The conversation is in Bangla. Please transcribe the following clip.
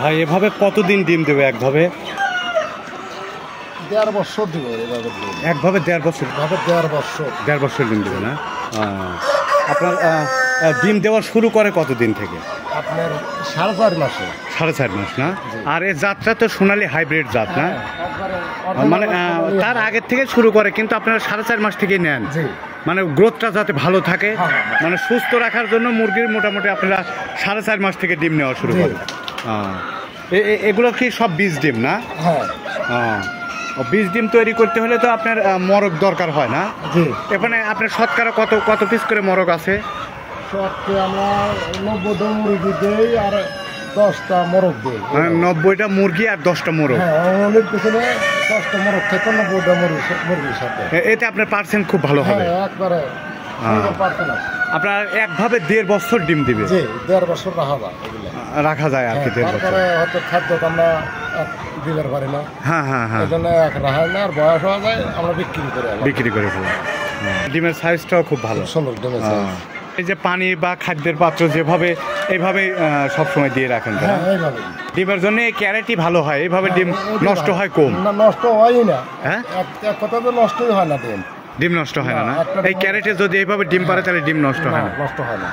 ভাই এভাবে কতদিন ডিম দেবে একভাবে? 1.5 বছর দিব একভাবে 1.5 বছর? 1.5 বছর। 1.5 বছর ডিম দেবে না? আপনার ডিম দেওয়া শুরু করে কতদিন থেকে? আপনার 4.5 মাসে। 4.5 মাস না? আর এই জাতটা তো সোনালী হাইব্রিড জাত না? মানে তার আগের থেকে শুরু করে, কিন্তু আপনারা 4.5 মাস থেকেই নেন। মানে গ্রোথটা যাতে ভালো থাকে, মানে সুস্থ রাখার জন্য মুরগির মোটামুটি আপনারা 4.5 মাস থেকে ডিম নেওয়া শুরু করেন। এগুলো কি সব বীজ ডিম না? হ্যাঁ। বীজ ডিম তৈরি করতে হলে তো আপনার মরক দরকার হয় না? এখানে আপনার শতকরা কত পিস করে মরক আছে? আমরা 90টা মুরগি দেই আর 10টা মোরগ দেই। 90টা মুরগি আর 10টা মোরগ? অনেক পিছনে 10টা মোরগ থেকে 90টা মুরগির সাথে। এতে আপনার পার্সেন্ট খুব ভালো হবে। একবারে আপনার একভাবে 1.5 বছর ডিম দিবে? 1.5 বছর রাখা যায় আর কি। 1.5 বছর হয়তো খাদ্য আমরা দিতে পারি না। হ্যাঁ। এই জন্য রাখা না, আর বয়স হওয়া যায় আমরা বিক্রি করে ফেলি। ডিমের সাইজটাও খুব ভালো, সুন্দর ডিমের সাইজ। এই যে পানি বা খাদ্যের পাত্র যেভাবে এইভাবে সবসময় দিয়ে রাখেন, ডিমের জন্য এই ক্যারেটই ভালো হয়। এইভাবে ডিম নষ্ট হয় কম? না, নষ্ট হয়ই না। হ্যাঁ, এক কথা তো নষ্টই হয় না। ডিম নষ্ট হয় না? এই ক্যারেটে যদি এইভাবে ডিম পারে তাহলে ডিম নষ্ট হয় না? নষ্ট হয় না।